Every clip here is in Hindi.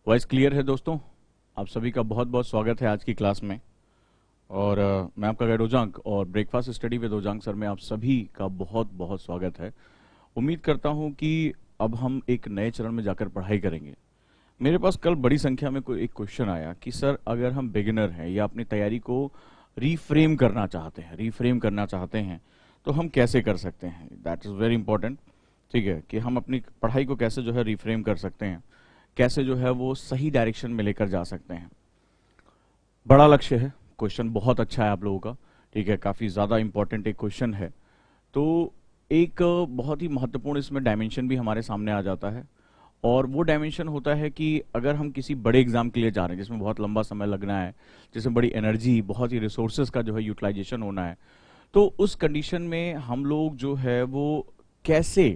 वॉइस क्लियर है दोस्तों? आप सभी का बहुत बहुत स्वागत है आज की क्लास में। और मैं आपका गाइड ओजांग और ब्रेकफास्ट स्टडी विद ओजांग सर में आप सभी का बहुत बहुत स्वागत है। उम्मीद करता हूं कि अब हम एक नए चरण में जाकर पढ़ाई करेंगे। मेरे पास कल बड़ी संख्या में कोई एक क्वेश्चन आया कि सर अगर हम बिगिनर हैं या अपनी तैयारी को रीफ्रेम करना चाहते हैं तो हम कैसे कर सकते हैं। That is very important. ठीक है, कि हम अपनी पढ़ाई को कैसे जो है रीफ्रेम कर सकते हैं, कैसे जो है वो सही डायरेक्शन में लेकर जा सकते हैं। बड़ा लक्ष्य है, क्वेश्चन बहुत अच्छा है आप लोगों का। ठीक है, काफ़ी ज़्यादा इंपॉर्टेंट एक क्वेश्चन है। तो एक बहुत ही महत्वपूर्ण इसमें डायमेंशन भी हमारे सामने आ जाता है, और वो डायमेंशन होता है कि अगर हम किसी बड़े एग्जाम के लिए जा रहे हैं जिसमें बहुत लंबा समय लगना है, जिसमें बड़ी एनर्जी, बहुत ही रिसोर्सेज का जो है यूटिलाइजेशन होना है, तो उस कंडीशन में हम लोग जो है वो कैसे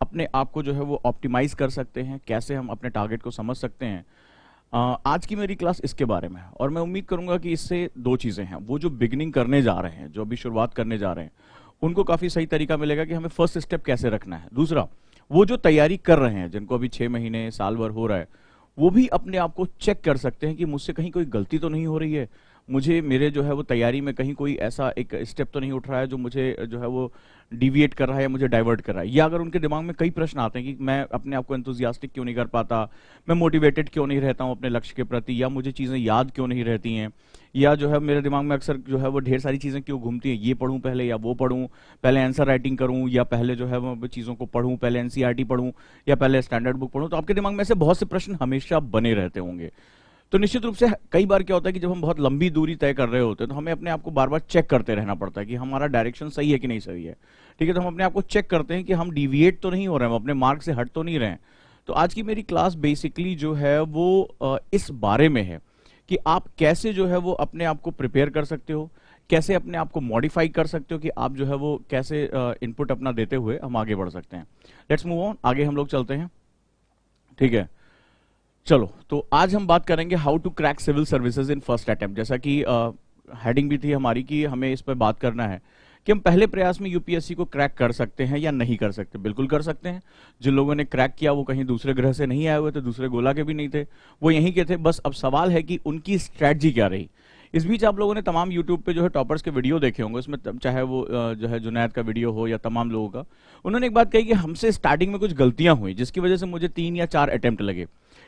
अपने आप को जो है वो ऑप्टिमाइज कर सकते हैं, कैसे हम अपने टारगेट को समझ सकते हैं। आज की मेरी क्लास इसके बारे में है, और मैं उम्मीद करूंगा कि इससे दो चीज़ें हैं। वो जो बिगिनिंग करने जा रहे हैं, जो अभी शुरुआत करने जा रहे हैं, उनको काफ़ी सही तरीका मिलेगा कि हमें फर्स्ट स्टेप कैसे रखना है। दूसरा, वो जो तैयारी कर रहे हैं, जिनको अभी 6 महीने साल भर हो रहा है, वो भी अपने आप को चेक कर सकते हैं कि मुझसे कहीं कोई गलती तो नहीं हो रही है, मुझे मेरे जो है वो तैयारी में कहीं कोई ऐसा एक स्टेप तो नहीं उठ रहा है जो मुझे जो है वो डिविएट कर रहा है या मुझे डाइवर्ट कर रहा है। या अगर उनके दिमाग में कई प्रश्न आते हैं कि मैं अपने आप को एंथुसियास्टिक क्यों नहीं कर पाता, मैं मोटिवेटेड क्यों नहीं रहता हूँ अपने लक्ष्य के प्रति, या मुझे चीज़ें याद क्यों नहीं रहती हैं, या जो है मेरे दिमाग में अक्सर जो है वो ढेर सारी चीज़ें क्यों घूमती हैं, ये पढ़ूं पहले या वो पढ़ूं, पहले आंसर राइटिंग करूं या पहले जो है वो चीज़ों को पढ़ूं, पहले एनसीईआरटी पढ़ूं या पहले स्टैंडर्ड बुक पढ़ूं। तो आपके दिमाग में से बहुत से प्रश्न हमेशा बने रहते होंगे। तो निश्चित रूप से कई बार क्या होता है कि जब हम बहुत लंबी दूरी तय कर रहे होते हैं तो हमें अपने आप को बार बार चेक करते रहना पड़ता है कि हमारा डायरेक्शन सही है कि नहीं सही है। ठीक है, तो हम अपने आप को चेक करते हैं कि हम डिविएट तो नहीं हो रहे हैं, हम अपने मार्ग से हट तो नहीं रहे हैं। तो आज की मेरी क्लास बेसिकली जो है वो इस बारे में है कि आप कैसे जो है वो अपने आप को प्रिपेयर कर सकते हो, कैसे अपने आप को मॉडिफाई कर सकते हो कि आप जो है वो कैसे इनपुट अपना देते हुए हम आगे बढ़ सकते हैं। लेट्स मूव ऑन, आगे हम लोग चलते हैं। ठीक है, चलो, तो आज हम बात करेंगे how to crack civil services in first attempt. जैसा कि हेडिंग भी थी हमारी कि हमें इस पर बात करना है कि हम पहले प्रयास में यूपीएससी को क्रैक कर सकते हैं या नहीं कर सकते। बिल्कुल कर सकते हैं। जिन लोगों ने क्रैक किया वो कहीं दूसरे ग्रह से नहीं आए हुए थे, दूसरे गोला के भी नहीं थे, वो यहीं के थे। बस अब सवाल है कि उनकी स्ट्रैटेजी क्या रही। इस बीच आप लोगों ने तमाम यूट्यूब पे जो है टॉपर्स के वीडियो देखे होंगे, उसमें चाहे वो जो है जुनैद का वीडियो हो या तमाम लोगों का, उन्होंने एक बात कही कि हमसे स्टार्टिंग में कुछ गलतियां हुई जिसकी वजह से मुझे 3 या 4 अटेम्प्ट लगे।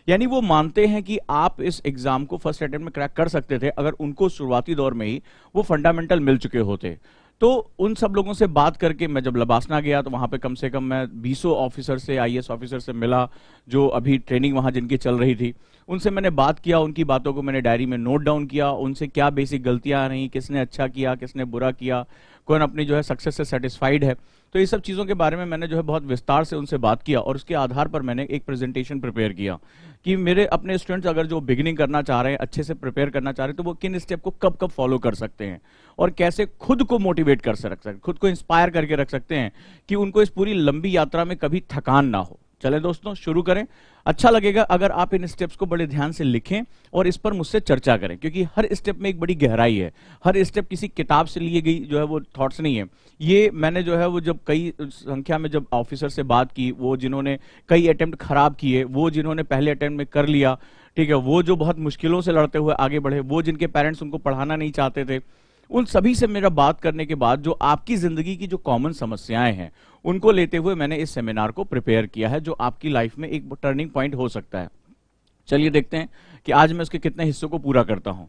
यानी वो मानते हैं कि आप इस एग्जाम को फर्स्ट अटेम्प्ट में क्रैक कर सकते थे अगर उनको शुरुआती दौर में ही वो फंडामेंटल मिल चुके होते। तो उन सब लोगों से बात करके मैं जब लबासना गया तो वहां पे कम से कम मैं 20 ऑफिसर से, आईएएस ऑफिसर से मिला जो अभी ट्रेनिंग वहां जिनकी चल रही थी। उनसे मैंने बात किया, उनकी बातों को मैंने डायरी में नोट डाउन किया, उनसे क्या बेसिक गलतियां रही, किसने अच्छा किया, किसने बुरा किया, कौन अपनी जो है सक्सेस से सेटिस्फाइड है। तो ये सब चीज़ों के बारे में मैंने जो है बहुत विस्तार से उनसे बात किया, और उसके आधार पर मैंने एक प्रेजेंटेशन प्रिपेयर किया कि मेरे अपने स्टूडेंट्स अगर जो बिगिनिंग करना चाह रहे हैं, अच्छे से प्रिपेयर करना चाह रहे हैं, तो वो किन स्टेप को कब कब फॉलो कर सकते हैं और कैसे खुद को मोटिवेट कर सकते हैं, खुद को इंस्पायर करके रख सकते हैं कि उनको इस पूरी लंबी यात्रा में कभी थकान ना हो। चले दोस्तों, शुरू करें। अच्छा लगेगा अगर आप इन स्टेप्स को बड़े ध्यान से लिखें और इस पर मुझसे चर्चा करें, क्योंकि हर स्टेप में एक बड़ी गहराई है। हर स्टेप किसी किताब से लिए गई जो है वो थॉट्स नहीं है। ये मैंने जो है वो जब कई संख्या में जब ऑफिसर से बात की, वो जिन्होंने कई अटेम्प्ट खराब किए, वो जिन्होंने पहले अटेम्प्ट में कर लिया, ठीक है, वो जो बहुत मुश्किलों से लड़ते हुए आगे बढ़े, वो जिनके पेरेंट्स उनको पढ़ाना नहीं चाहते थे, उन सभी से मेरा बात करने के बाद जो आपकी जिंदगी की जो कॉमन समस्याएं हैं उनको लेते हुए मैंने इस सेमिनार को प्रिपेयर किया है, जो आपकी लाइफ में एक टर्निंग पॉइंट हो सकता है। चलिए देखते हैं कि आज मैं उसके कितने हिस्सों को पूरा करता हूं।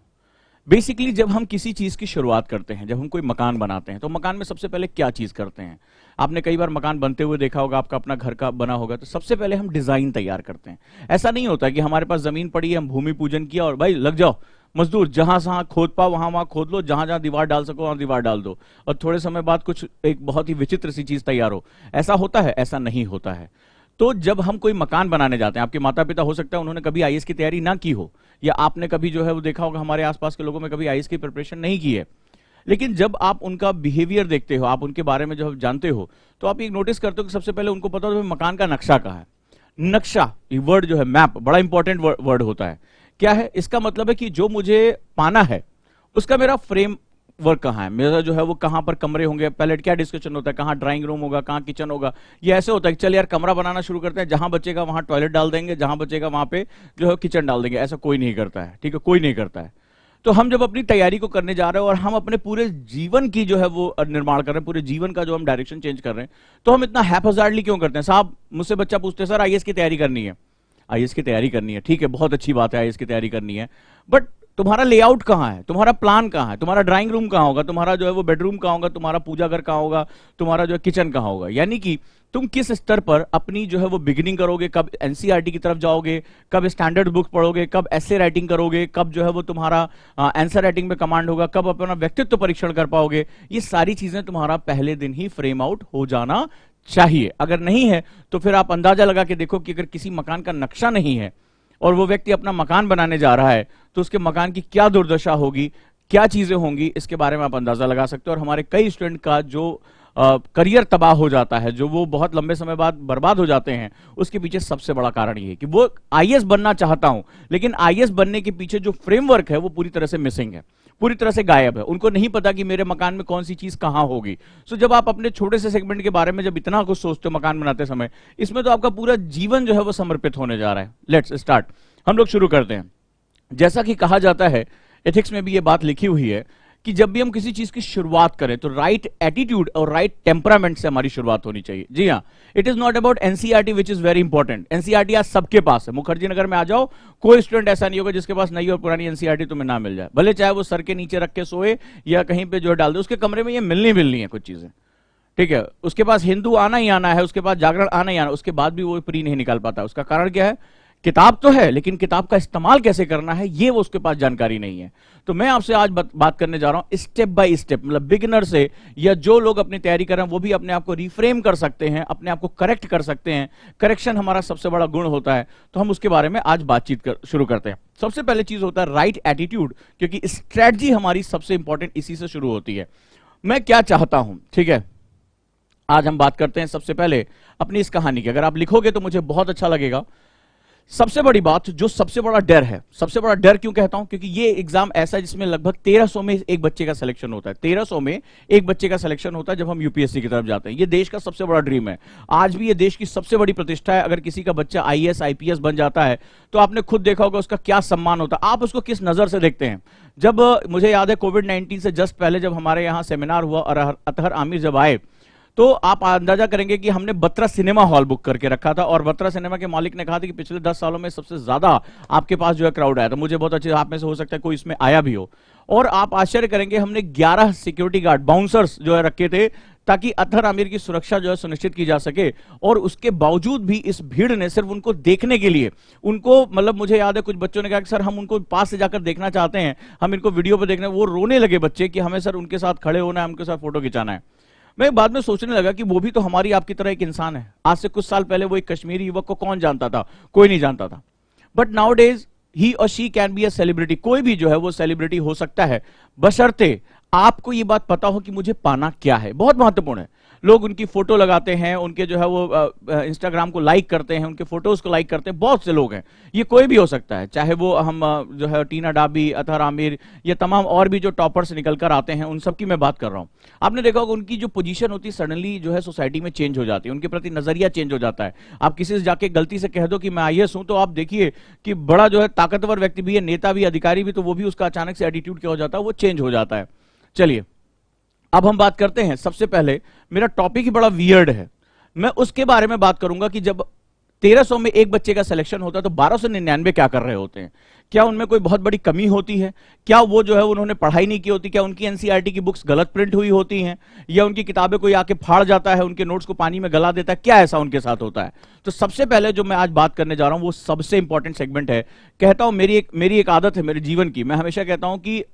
बेसिकली जब हम किसी चीज की शुरुआत करते हैं, जब हम कोई मकान बनाते हैं, तो मकान में सबसे पहले क्या चीज करते हैं। आपने कई बार मकान बनते हुए देखा होगा, आपका अपना घर का बना होगा, तो सबसे पहले हम डिजाइन तैयार करते हैं। ऐसा नहीं होता कि हमारे पास जमीन पड़ी है, हम भूमि पूजन किया और भाई लग जाओ मजदूर, जहां जहां खोद पाओ वहां वहां खोद लो, जहां जहां दीवार डाल सको वहां दीवार डाल दो, और थोड़े समय बाद कुछ एक बहुत ही विचित्र सी चीज तैयार हो। ऐसा होता है? ऐसा नहीं होता है। तो जब हम कोई मकान बनाने जाते हैं, आपके माता पिता हो सकता है उन्होंने कभी आईएएस की तैयारी ना की हो, या आपने कभी जो है वो देखा होगा हमारे आसपास के लोगों में कभी आईएएस की प्रिपरेशन नहीं की है, लेकिन जब आप उनका बिहेवियर देखते हो, आप उनके बारे में जब जानते हो, तो आप एक नोटिस करते हो कि सबसे पहले उनको पता हो मकान का नक्शा कहाँ है। नक्शा, ये वर्ड जो है मैप, बड़ा इंपॉर्टेंट वर्ड होता है। क्या है इसका मतलब? है कि जो मुझे पाना है उसका मेरा फ्रेम वर्क कहाँ है, मेरा जो है वो कहाँ पर कमरे होंगे, पहले क्या डिस्कशन होता है, कहाँ ड्राइंग रूम होगा, कहाँ किचन होगा। ये ऐसे होता है कि चल यार कमरा बनाना शुरू करते हैं, जहां बचेगा वहां टॉयलेट डाल देंगे, जहां बचेगा वहां पे जो है किचन डाल देंगे। ऐसा कोई नहीं करता है, ठीक है, कोई नहीं करता है। तो हम जब अपनी तैयारी को करने जा रहे हैं और हम अपने पूरे जीवन की जो है वो निर्माण कर रहे हैं, पूरे जीवन का जो हम डायरेक्शन चेंज कर रहे हैं, तो हम इतना हैपहज़ार्डली क्यों करते हैं? साहब मुझसे बच्चा पूछते हैं, सर आईएएस की तैयारी करनी है, आईएएस की तैयारी करनी है, ठीक है, बहुत अच्छी बात है, आईएएस की तैयारी करनी है, बट तुम्हारा लेआउट कहाँ है, तुम्हारा प्लान कहाँ है, तुम्हारा ड्राइंग रूम कहाँ होगा, तुम्हारा जो है वो बेडरूम कहाँ होगा, तुम्हारा पूजा घर कहाँ होगा, तुम्हारा जो है किचन कहाँ होगा? यानी कि तुम किस स्तर पर अपनी जो है वो बिगिनिंग करोगे, कब एनसीईआरटी की तरफ जाओगे, कब स्टैंडर्ड बुक पढ़ोगे, कब एसे राइटिंग करोगे, कब जो है वो तुम्हारा आंसर राइटिंग में कमांड होगा, कब अपना व्यक्तित्व परीक्षण कर पाओगे, ये सारी चीजें तुम्हारा पहले दिन ही फ्रेम आउट हो जाना चाहिए। अगर नहीं है तो फिर आप अंदाजा लगा के देखो कि अगर किसी मकान का नक्शा नहीं है और वो व्यक्ति अपना मकान बनाने जा रहा है तो उसके मकान की क्या दुर्दशा होगी, क्या चीजें होंगी, इसके बारे में आप अंदाजा लगा सकते हो। और हमारे कई स्टूडेंट का जो करियर तबाह हो जाता है, जो वो बहुत लंबे समय बाद बर्बाद हो जाते हैं, उसके पीछे सबसे बड़ा कारण ये है कि वो आईएएस बनना चाहता हूं, लेकिन आईएएस बनने के पीछे जो फ्रेमवर्क है वो पूरी तरह से मिसिंग है, पूरी तरह से गायब है। उनको नहीं पता कि मेरे मकान में कौन सी चीज कहां होगी। सो जब आप अपने छोटे से सेगमेंट के बारे में जब इतना कुछ सोचते हो मकान बनाते समय, इसमें तो आपका पूरा जीवन जो है वो समर्पित होने जा रहा है। लेट्स स्टार्ट, हम लोग शुरू करते हैं। जैसा कि कहा जाता है, एथिक्स में भी ये बात लिखी हुई है कि जब भी हम किसी चीज की शुरुआत करें तो राइट एटीट्यूड और राइट टेम्परामेंट से हमारी शुरुआत होनी चाहिए। जी हाँ, it is not about NCERT which is very important. NCERT आज सबके पास है, मुखर्जी नगर में आ जाओ, कोई स्टूडेंट ऐसा नहीं होगा जिसके पास नई और पुरानी एनसीईआरटी तुम्हें ना मिल जाए, भले चाहे वो सर के नीचे रख के सोए या कहीं पे जो डाल दे, उसके कमरे में ये मिलनी है कुछ चीजें, ठीक है। उसके पास हिंदू आना ही आना है, उसके पास जागरण आना ही आना, उसके बाद भी वो प्री नहीं निकाल पाता। उसका कारण क्या है? किताब तो है, लेकिन किताब का इस्तेमाल कैसे करना है ये वो उसके पास जानकारी नहीं है। तो मैं आपसे आज बात करने जा रहा हूं स्टेप बाय स्टेप, मतलब बिगिनर से, या जो लोग अपनी तैयारी कर रहे हैं वो भी अपने आप को रिफ्रेम कर सकते हैं, अपने आप को करेक्ट कर सकते हैं। करेक्शन हमारा सबसे बड़ा गुण होता है, तो हम उसके बारे में आज बातचीत शुरू करते हैं। सबसे पहले चीज होता है राइट एटीट्यूड, क्योंकि स्ट्रेटजी हमारी सबसे इंपॉर्टेंट इसी से शुरू होती है। मैं क्या चाहता हूं, ठीक है, आज हम बात करते हैं सबसे पहले अपनी इस कहानी की। अगर आप लिखोगे तो मुझे बहुत अच्छा लगेगा। सबसे बड़ी बात, जो सबसे बड़ा डर है, सबसे बड़ा डर क्यों कहता हूं? क्योंकि ये एग्जाम ऐसा है जिसमें लगभग 1300 में एक बच्चे का सिलेक्शन होता है। 1300 में एक बच्चे का सिलेक्शन होता है जब हम यूपीएससी की तरफ जाते हैं। ये देश का सबसे बड़ा ड्रीम है, आज भी ये देश की सबसे बड़ी प्रतिष्ठा है। अगर किसी का बच्चा आईएएस आईपीएस बन जाता है तो आपने खुद देखा होगा उसका क्या सम्मान होता है। आप उसको किस नजर से देखते हैं? जब मुझे याद है कोविड-19 से जस्ट पहले जब हमारे यहाँ सेमिनार हुआ और अतहर आमिर जब आए, तो आप अंदाजा करेंगे कि हमने बत्रा सिनेमा हॉल बुक करके रखा था और बत्रा सिनेमा के मालिक ने कहा था कि पिछले 10 सालों में सबसे ज्यादा आपके पास जो है क्राउड आया था। मुझे बहुत अच्छे, आप में से हो सकता है कोई इसमें आया भी हो। और आप आश्चर्य करेंगे, हमने 11 सिक्योरिटी गार्ड बाउंसर्स जो है रखे थे ताकि अतहर आमिर की सुरक्षा जो है सुनिश्चित की जा सके। और उसके बावजूद भी इस भीड़ ने सिर्फ उनको देखने के लिए, उनको, मतलब मुझे याद है कुछ बच्चों ने कहा कि सर हम उनको पास से जाकर देखना चाहते हैं, हम इनको वीडियो पर देखना, वो रोने लगे बच्चे कि हमें सर उनके साथ खड़े होना है, उनके साथ फोटो खिंचाना है। मैं बाद में सोचने लगा कि वो भी तो हमारी आपकी तरह एक इंसान है। आज से कुछ साल पहले वो एक कश्मीरी युवक को कौन जानता था? कोई नहीं जानता था। बट नाउ डेज ही और she can be a celebrity. कोई भी जो है वो सेलिब्रिटी हो सकता है, बशर्ते आपको ये बात पता हो कि मुझे पाना क्या है। बहुत महत्वपूर्ण है। लोग उनकी फोटो लगाते हैं, उनके जो है वो इंस्टाग्राम को लाइक करते हैं, उनके फोटोज को लाइक करते हैं। बहुत से लोग हैं, ये कोई भी हो सकता है, चाहे वो हम जो है टीना डाबी, अतहर आमिर, ये तमाम और भी जो टॉपर्स निकल कर आते हैं, उन सब की मैं बात कर रहा हूं। आपने देखा होगा उनकी जो पोजीशन होती है सडनली जो है सोसाइटी में चेंज हो जाती है, उनके प्रति नजरिया चेंज हो जाता है। आप किसी से जाके गलती से कह दो कि मैं आईएएस हूं, तो आप देखिए कि बड़ा जो है ताकतवर व्यक्ति भी है, नेता भी, अधिकारी भी, तो वो भी उसका अचानक से एटीट्यूड क्या हो जाता है, वो चेंज हो जाता है। चलिए अब हम बात करते हैं। सबसे पहले मेरा टॉपिक ही बड़ा वियर्ड है, मैं उसके बारे में बात करूंगा कि जब 1300 में एक बच्चे का सिलेक्शन होता है तो 1299 क्या कर रहे होते हैं? क्या उनमें कोई बहुत बड़ी कमी होती है? क्या वो जो है उन्होंने पढ़ाई नहीं की होती? क्या उनकी एनसीईआरटी की बुक्स गलत प्रिंट हुई होती हैं? या उनकी किताबें कोई आके फाड़ जाता है, उनके नोट्स को पानी में गला देता है? क्या ऐसा उनके साथ होता है? तो सबसे पहले जो मैं आज बात करने जा रहा हूं वो सबसे इंपॉर्टेंट सेगमेंट है। कहता हूं मेरी एक आदत है मेरे जीवन की, मैं हमेशा कहता हूं कि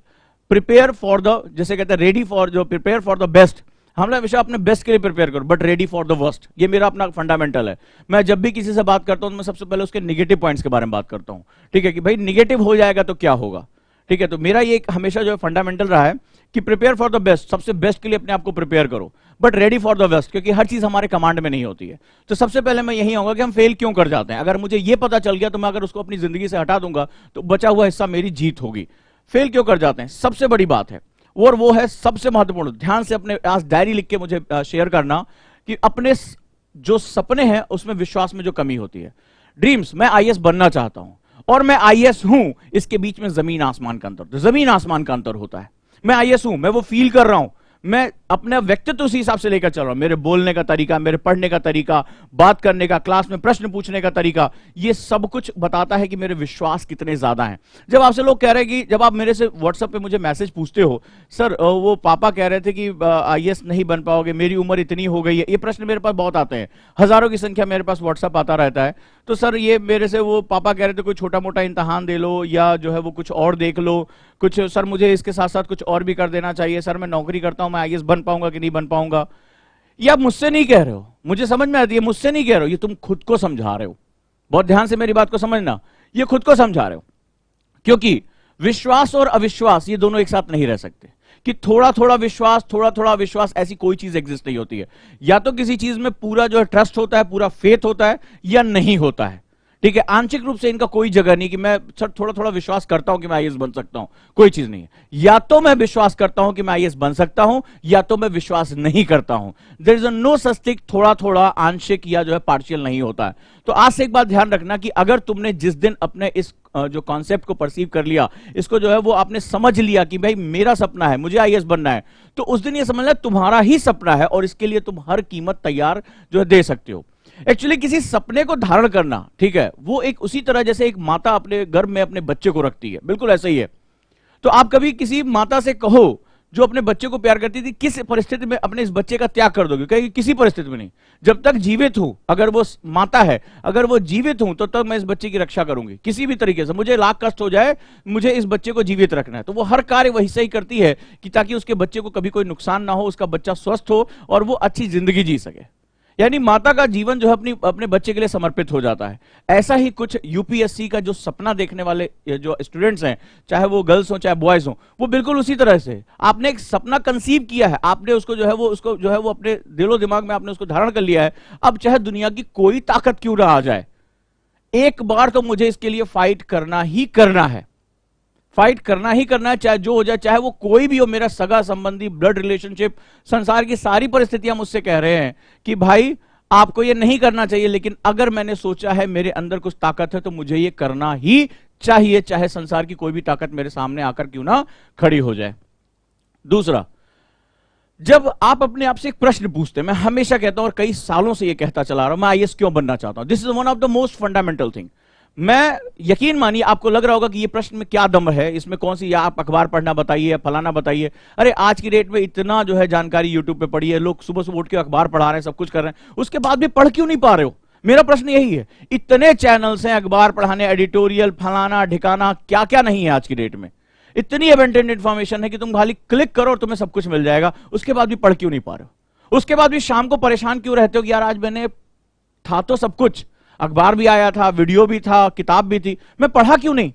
प्रिपेयर फॉर द, जैसे कहते हैं रेडी फॉर, जो प्रिपेयर फॉर द बेस्ट, हम हमेशा अपने बेस्ट के लिए प्रिपेयर करो, but ready for the worst. ये मेरा अपना फंडामेंटल है। मैं जब भी किसी से बात करता हूं तो मैं सबसे पहले उसके नेगेटिव पॉइंट्स के बारे में बात करता हूं, ठीक है, कि भाई नेगेटिव हो जाएगा तो क्या होगा, ठीक है। तो मेरा ये हमेशा जो है फंडामेंटल रहा है कि प्रिपेयर फॉर द बेस्ट, सबसे बेस्ट के लिए अपने आप को प्रिपेयर करो, but ready for the best, क्योंकि हर चीज हमारे कमांड में नहीं होती है। तो सबसे पहले मैं यही आऊंगा कि हम फेल क्यों कर जाते हैं। अगर मुझे ये पता चल गया तो मैं अगर उसको अपनी जिंदगी से हटा दूंगा तो बचा हुआ हिस्सा मेरी जीत होगी। फेल क्यों कर जाते हैं? सबसे बड़ी बात है और वो है सबसे महत्वपूर्ण, ध्यान से अपने आज डायरी लिख के मुझे शेयर करना कि अपने जो सपने हैं उसमें विश्वास में जो कमी होती है। ड्रीम्स, मैं आईएएस बनना चाहता हूं और मैं आईएएस हूं, इसके बीच में जमीन आसमान का अंतर, जमीन आसमान का अंतर होता है। मैं आईएएस हूं, मैं वो फील कर रहा हूं, मैं अपने व्यक्तित्व उसी हिसाब से लेकर चल रहा हूं, मेरे बोलने का तरीका, मेरे पढ़ने का तरीका, बात करने का, क्लास में प्रश्न पूछने का तरीका, ये सब कुछ बताता है कि मेरे विश्वास कितने ज्यादा हैं। जब आपसे लोग कह रहे हैं कि जब आप मेरे से व्हाट्सएप पे मुझे मैसेज पूछते हो, सर वो पापा कह रहे थे कि आईएएस नहीं बन पाओगे, मेरी उम्र इतनी हो गई है, ये प्रश्न मेरे पास बहुत आते हैं, हजारों की संख्या मेरे पास व्हाट्सएप आता रहता है। तो सर ये मेरे से वो पापा कह रहे थे कोई छोटा मोटा इम्तहान दे लो या जो है वो कुछ और देख लो, कुछ सर मुझे इसके साथ साथ कुछ और भी कर देना चाहिए, सर मैं नौकरी करता हूं, मैं आईएएस बन पाऊंगा कि नहीं बन पाऊंगा। ये आप मुझसे नहीं कह रहे हो, मुझे समझ में आती है, मुझसे नहीं कह रहे हो, ये तुम खुद को समझा रहे हो। बहुत ध्यान से मेरी बात को समझना, ये खुद को समझा रहे हो, क्योंकि विश्वास और अविश्वास ये दोनों एक साथ नहीं रह सकते कि थोड़ा थोड़ा विश्वास, ऐसी कोई चीज एग्जिस्ट नहीं होती है। या तो किसी चीज में पूरा जो है ट्रस्ट होता है, पूरा फेथ होता है, या नहीं होता है। ठीक है, आंशिक रूप से इनका कोई जगह नहीं कि मैं थोड़ा थोड़ा विश्वास करता हूं कि मैं आईएएस बन सकता हूं, कोई चीज नहीं है। या तो मैं विश्वास करता हूं कि मैं आईएएस बन सकता हूं, या तो मैं विश्वास नहीं करता हूं। There is no such thing थोड़ा थोड़ा, आंशिक या जो है पार्शियल नहीं होता है। तो आज से एक बात ध्यान रखना कि अगर तुमने जिस दिन अपने इस जो कॉन्सेप्ट को परसीव कर लिया, इसको जो है वो आपने समझ लिया कि भाई मेरा सपना है, मुझे आईएएस बनना है, तो उस दिन ये समझना तुम्हारा ही सपना है और इसके लिए तुम हर कीमत तैयार जो है दे सकते हो। एक्चुअली किसी सपने को धारण करना, ठीक है, वो एक उसी तरह जैसे एक माता अपने गर्भ में अपने बच्चे को रखती है, बिल्कुल ऐसा ही है। तो आप कभी किसी माता से कहो जो अपने बच्चे को प्यार करती थी, किस परिस्थिति में अपने इस बच्चे का त्याग कर दोगे? कहेगी किसी परिस्थिति में नहीं, जब तक जीवित हूं, अगर वो माता है, अगर वो जीवित हूं तो तब मैं इस बच्चे की रक्षा करूंगी, किसी भी तरीके से, मुझे लाख कष्ट हो जाए, मुझे इस बच्चे को जीवित रखना है। तो वो हर कार्य वही से ही करती है कि ताकि उसके बच्चे को कभी कोई नुकसान ना हो, उसका बच्चा स्वस्थ हो और वो अच्छी जिंदगी जी सके। यानी माता का जीवन जो है अपने बच्चे के लिए समर्पित हो जाता है। ऐसा ही कुछ यूपीएससी का जो सपना देखने वाले जो स्टूडेंट्स हैं, चाहे वो गर्ल्स हो चाहे बॉयज हो, वो बिल्कुल उसी तरह से आपने एक सपना कंसीव किया है, आपने उसको जो है वो अपने दिलो दिमाग में आपने उसको धारण कर लिया है। अब चाहे दुनिया की कोई ताकत क्यों ना आ जाए, एक बार तो मुझे इसके लिए फाइट करना ही करना है, फाइट करना ही करना है, चाहे जो हो जाए, चाहे वो कोई भी हो, मेरा सगा संबंधी, ब्लड रिलेशनशिप, संसार की सारी परिस्थितियां मुझसे कह रहे हैं कि भाई आपको ये नहीं करना चाहिए, लेकिन अगर मैंने सोचा है, मेरे अंदर कुछ ताकत है, तो मुझे ये करना ही चाहिए, चाहे संसार की कोई भी ताकत मेरे सामने आकर क्यों ना खड़ी हो जाए। दूसरा, जब आप अपने आप से एक प्रश्न पूछते हैं, मैं हमेशा कहता हूं और कई सालों से ये कहता चला रहा हूं, मैं आईएएस क्यों बनना चाहता हूं, this is one of the most fundamental thing. मैं यकीन मानिए आपको लग रहा होगा कि ये प्रश्न में क्या दम है, इसमें कौन सी, या आप अखबार पढ़ना बताइए, फलाना बताइए। अरे आज की डेट में इतना जो है जानकारी यूट्यूब पे पड़ी है, लोग सुबह सुबह उठ के अखबार पढ़ा रहे हैं, सब कुछ कर रहे हैं, उसके बाद भी पढ़ क्यों नहीं पा रहे हो? मेरा प्रश्न यही है। इतने चैनल्स हैं अखबार पढ़ाने, एडिटोरियल, फलाना ढिकाना, क्या क्या नहीं है आज की डेट में। इतनी एबंडेंट इंफॉर्मेशन है कि तुम खाली क्लिक करो और तुम्हें सब कुछ मिल जाएगा, उसके बाद भी पढ़ क्यों नहीं पा रहे हो? उसके बाद भी शाम को परेशान क्यों रहते हो कि यार आज मैंने था तो सब कुछ, अखबार भी आया था, वीडियो भी था, किताब भी थी, मैं पढ़ा क्यों नहीं?